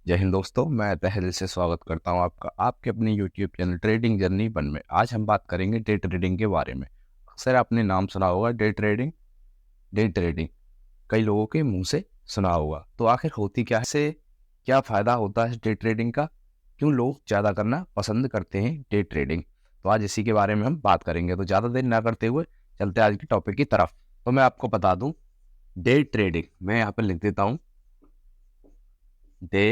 जय हिंद दोस्तों, मैं तहे दिल से स्वागत करता हूं आपका आपके अपने YouTube channel trading journey one में। आज हम बात करेंगे डे ट्रेडिंग के बारे में। अक्सर आपने नाम सुना होगा डे ट्रेडिंग। डे ट्रेडिंग कई लोगों के मुंह से सुना होगा, तो आखिर होती क्या है, इससे क्या फ़ायदा होता है डे ट्रेडिंग का, क्यों लोग ज़्यादा करना पसंद करते हैं डे ट्रेडिंग। तो आज इसी के बारे में हम बात करेंगे। तो ज़्यादा देर ना करते हुए चलते हैं आज के टॉपिक की तरफ। तो मैं आपको बता दूँ, डे ट्रेडिंग मैं यहाँ पर लिख देता हूँ, डे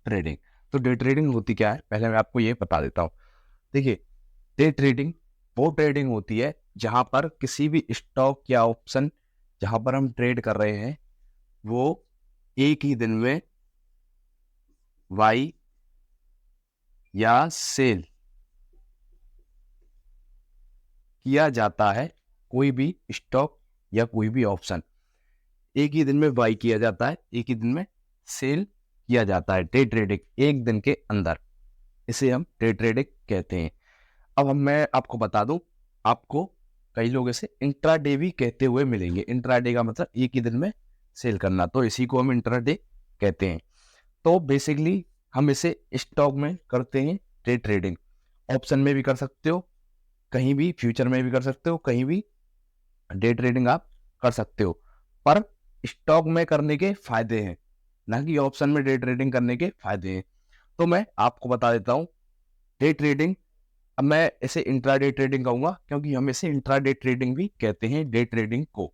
ट्रेडिंग। तो डे ट्रेडिंग होती क्या है, पहले मैं आपको ये बता देता हूँ। देखिए, डे ट्रेडिंग वो ट्रेडिंग होती है जहां पर किसी भी स्टॉक या ऑप्शन जहां पर हम ट्रेड कर रहे हैं, वो एक ही दिन में बाई या सेल किया जाता है। कोई भी स्टॉक या कोई भी ऑप्शन एक ही दिन में बाई किया जाता है, एक ही दिन में सेल किया जाता है। डे ट्रेडिंग एक दिन के अंदर, इसे हम डे ट्रेडिंग कहते हैं। अब मैं आपको बता दूं, आपको कई लोग इसे इंट्राडे भी कहते हुए मिलेंगे। इंट्राडे का मतलब एक ही दिन में सेल करना, तो इसी को हम इंट्राडे कहते हैं। तो बेसिकली हम इसे स्टॉक में करते हैं डे ट्रेडिंग। ऑप्शन में भी कर सकते हो, कहीं भी फ्यूचर में भी कर सकते हो, कहीं भी डे ट्रेडिंग आप कर सकते हो। पर स्टॉक में करने के फायदे हैं, ना कि ऑप्शन में डे ट्रेडिंग करने के फायदे हैं। तो मैं आपको बता देता हूँ डे ट्रेडिंग। अब मैं इसे इंट्राडे ट्रेडिंग कहूंगा, क्योंकि हम इसे इंट्राडे ट्रेडिंग भी कहते हैं डे ट्रेडिंग को।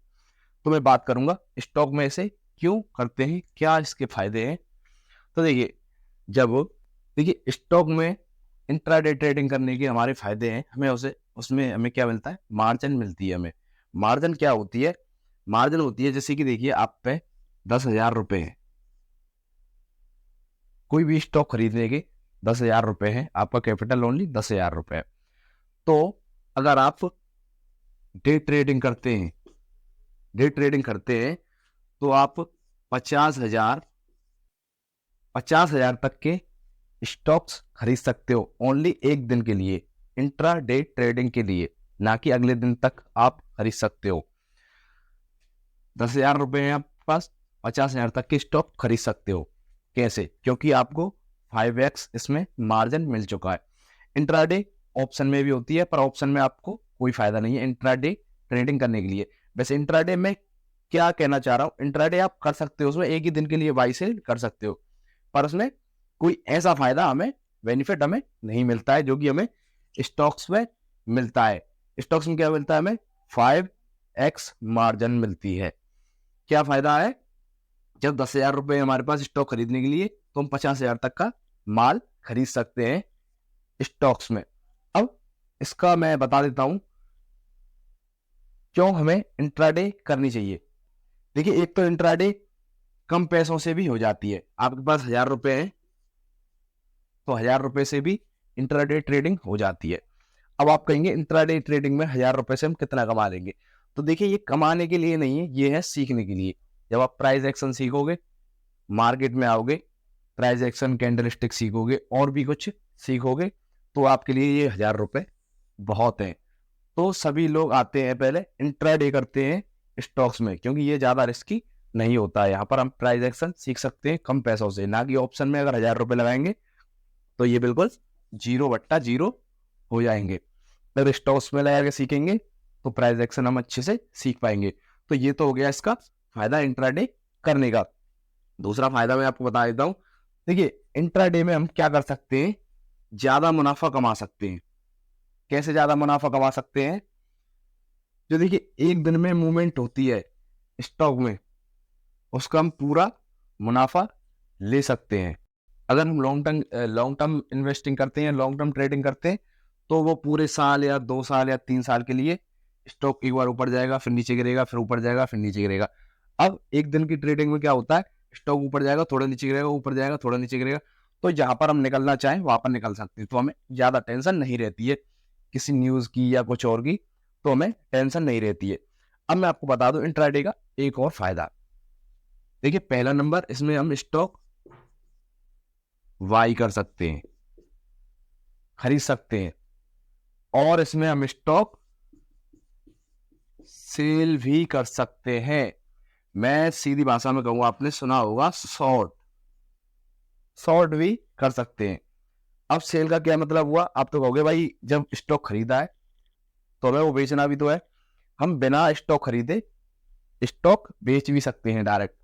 तो मैं बात करूंगा स्टॉक में इसे क्यों करते हैं, क्या इसके फायदे हैं। तो देखिए, जब देखिए स्टॉक में इंट्राडे ट्रेडिंग करने के हमारे फायदे हैं, हमें उसे उसमें हमें क्या मिलता है, मार्जिन मिलती है हमें। मार्जिन क्या होती है, मार्जिन होती है जैसे कि देखिए, आप पे 10,000 रुपए है, कोई भी स्टॉक खरीदने के 10,000 रुपए है, आपका कैपिटल ओनली 10,000 रुपए है। तो अगर आप डे ट्रेडिंग करते हैं, डे ट्रेडिंग करते हैं, तो आप 50,000 50,000 तक के स्टॉक्स खरीद सकते हो ओनली एक दिन के लिए, इंट्रा डे ट्रेडिंग के लिए, ना कि अगले दिन तक आप खरीद सकते हो। 10,000 रुपए है आपके पास, 50,000 तक के स्टॉक खरीद सकते हो। कैसे? क्योंकि आपको 5x इसमें मार्जिन मिल चुका है। इंट्राडे ऑप्शन में भी होती है, पर ऑप्शन में आपको कोई फायदा नहीं है इंट्राडे ट्रेडिंग करने के लिए। वैसे इंट्राडे में क्या कहना चाह रहा हूँ, इंट्राडे आप कर सकते हो, उसमें एक ही दिन के लिए बाई सेल कर सकते हो, पर उसमें कोई ऐसा फायदा हमें, बेनिफिट हमें नहीं मिलता है जो कि हमें स्टॉक्स में मिलता है। स्टॉक्स में क्या मिलता है हमें, 5x मार्जिन मिलती है। क्या फायदा है, जब 10,000 रुपए हमारे पास स्टॉक खरीदने के लिए, तो हम 50,000 तक का माल खरीद सकते हैं स्टॉक्स में। अब इसका मैं बता देता हूं क्यों हमें इंट्राडे करनी चाहिए। देखिए, एक तो इंट्राडे कम पैसों से भी हो जाती है। आपके पास 1,000 रुपए है, तो 1,000 रुपए से भी इंट्राडे ट्रेडिंग हो जाती है। अब आप कहेंगे इंट्राडे ट्रेडिंग में 1,000 रुपए से हम कितना कमा लेंगे। तो देखिए, ये कमाने के लिए नहीं है, ये है सीखने के लिए। जब आप प्राइस एक्शन सीखोगे, मार्केट में आओगे, प्राइस एक्शन कैंडलस्टिक सीखोगे, और भी कुछ सीखोगे, तो आपके लिए ये 1,000 रुपए बहुत हैं। तो सभी लोग आते हैं, पहले इंट्राडे करते हैं स्टॉक्स में, क्योंकि ये ज्यादा रिस्की नहीं होता है। यहाँ पर हम प्राइस एक्शन सीख सकते हैं कम पैसों से, ना कि ऑप्शन में अगर 1,000 रुपए लगाएंगे तो ये बिल्कुल 0/0 हो जाएंगे। अगर स्टॉक्स में लगा के सीखेंगे तो प्राइस एक्शन हम अच्छे से सीख पाएंगे। तो ये तो हो गया इसका फायदा इंट्राडे करने का। दूसरा फायदा मैं आपको बता देता हूं। देखिए, इंट्राडे में हम क्या कर सकते हैं, ज्यादा मुनाफा कमा सकते हैं। कैसे ज्यादा मुनाफा कमा सकते हैं, जो देखिए एक दिन में मूवमेंट होती है स्टॉक में, उसका हम पूरा मुनाफा ले सकते हैं। अगर हम लॉन्ग टर्म इन्वेस्टिंग करते हैं, लॉन्ग टर्म ट्रेडिंग करते हैं, तो वो पूरे साल या 2 साल या 3 साल के लिए स्टॉक एक बार ऊपर जाएगा, फिर नीचे गिरेगा, फिर ऊपर जाएगा, फिर नीचे गिरेगा। अब एक दिन की ट्रेडिंग में क्या होता है, स्टॉक ऊपर जाएगा, थोड़ा नीचे गिरेगा, ऊपर जाएगा, थोड़ा नीचे गिरेगा। तो जहां पर हम निकलना चाहें वहां पर निकल सकते हैं, तो हमें ज्यादा टेंशन नहीं रहती है किसी न्यूज की या कुछ और की, तो हमें टेंशन नहीं रहती है। अब मैं आपको बता दूं इंट्राडे का एक और फायदा। देखिए, पहला नंबर, इसमें हम स्टॉक बाई कर सकते हैं, खरीद सकते हैं, और इसमें हम स्टॉक सेल भी कर सकते हैं। मैं सीधी भाषा में कहूँगा, आपने सुना होगा शॉर्ट भी कर सकते हैं। अब सेल का क्या मतलब हुआ? आप तो कहोगे भाई जब स्टॉक खरीदा है तो हमें वो बेचना भी तो है। हम बिना स्टॉक खरीदे स्टॉक बेच भी सकते हैं डायरेक्ट।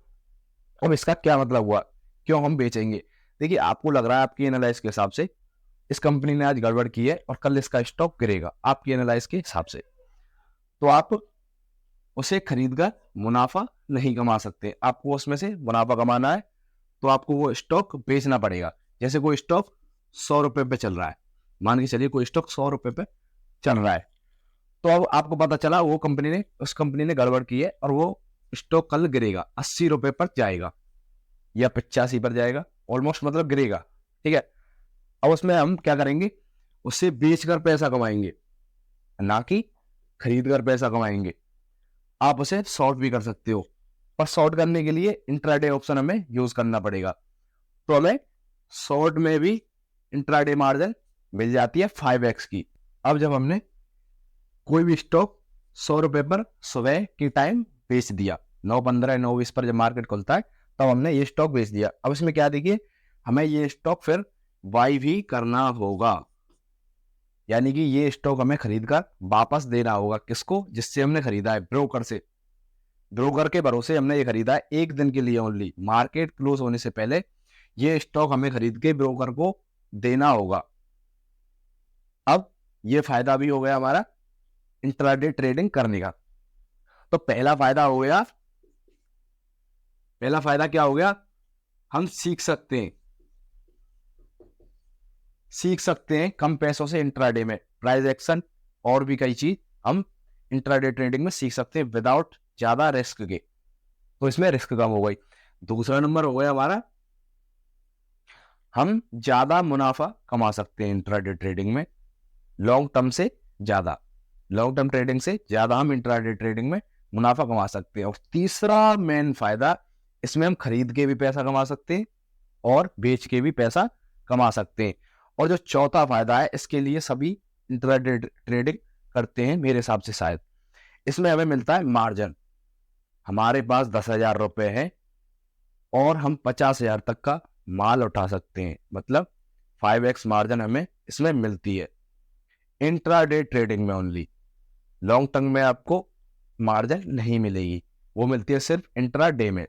अब इसका क्या मतलब हुआ, क्यों हम बेचेंगे? देखिए, आपको लग रहा है आपकी एनालाइज के हिसाब से इस कंपनी ने आज गड़बड़ की है और कल इसका स्टॉक गिरेगा, आपकी एनालाइज के हिसाब से, तो आप उसे खरीद कर मुनाफा नहीं कमा सकते। आपको उसमें से मुनाफा कमाना है तो आपको वो स्टॉक बेचना पड़ेगा। जैसे कोई स्टॉक 100 रुपए पे चल रहा है, मान के चलिए कोई स्टॉक 100 रुपए पे चल रहा है, तो अब आपको पता चला उस कंपनी ने गड़बड़ की है और वो स्टॉक कल गिरेगा, 80 रुपए पर जाएगा या 85 पर जाएगा, ऑलमोस्ट मतलब गिरेगा। ठीक है, अब उसमें हम क्या करेंगे? उससे बेचकर पैसा कमाएंगे, ना कि खरीद कर पैसा कमाएंगे। आप उसे शॉर्ट भी कर सकते हो, पर शॉर्ट करने के लिए इंट्राडे ऑप्शन हमें यूज करना पड़ेगा। तो हमें शॉर्ट में भी इंट्राडे मार्जिन मिल जाती है 5x की। अब जब हमने कोई भी स्टॉक 100 रुपए पर सुबह की टाइम बेच दिया, 9:15 9:20 पर जब मार्केट खुलता है तब हमने ये स्टॉक बेच दिया। अब इसमें क्या देखिए, हमें ये स्टॉक फिर बाई भी करना होगा, यानी कि ये स्टॉक हमें खरीद कर वापस देना होगा। किसको? जिससे हमने खरीदा है, ब्रोकर से। ब्रोकर के भरोसे हमने ये खरीदा है एक दिन के लिए ओनली, मार्केट क्लोज होने से पहले ये स्टॉक हमें खरीद के ब्रोकर को देना होगा। अब ये फायदा भी हो गया हमारा इंट्राडे ट्रेडिंग करने का। तो पहला फायदा क्या हो गया? हम सीख सकते हैं कम पैसों से इंट्राडे में प्राइस एक्शन और भी कई चीज हम इंट्राडे ट्रेडिंग में सीख सकते हैं विदाउट ज्यादा रिस्क के। तो इसमें रिस्क कम हो गई। दूसरा नंबर हो गया हमारा, हम ज्यादा मुनाफा कमा सकते हैं इंट्राडे ट्रेडिंग में, लॉन्ग टर्म ट्रेडिंग से ज्यादा हम इंट्राडे ट्रेडिंग में मुनाफा कमा सकते हैं। और तीसरा मेन फायदा, इसमें हम खरीद के भी पैसा कमा सकते हैं और बेच के भी पैसा कमा सकते हैं। और जो चौथा फायदा है, इसके लिए सभी इंट्राडे ट्रेडिंग करते हैं मेरे हिसाब से शायद, इसमें हमें मिलता है मार्जिन। हमारे पास 10,000 रुपए है और हम 50,000 तक का माल उठा सकते हैं, मतलब 5x मार्जिन हमें इसमें मिलती है इंट्राडे ट्रेडिंग में ओनली। लॉन्ग टर्म में आपको मार्जिन नहीं मिलेगी, वो मिलती है सिर्फ इंट्राडे में।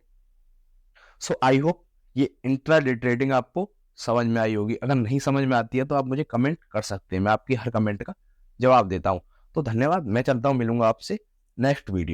सो आई होप ये इंट्राडे ट्रेडिंग आपको समझ में आई होगी। अगर नहीं समझ में आती है तो आप मुझे कमेंट कर सकते हैं, मैं आपकी हर कमेंट का जवाब देता हूं। तो धन्यवाद, मैं चलता हूं, मिलूंगा आपसे नेक्स्ट वीडियो।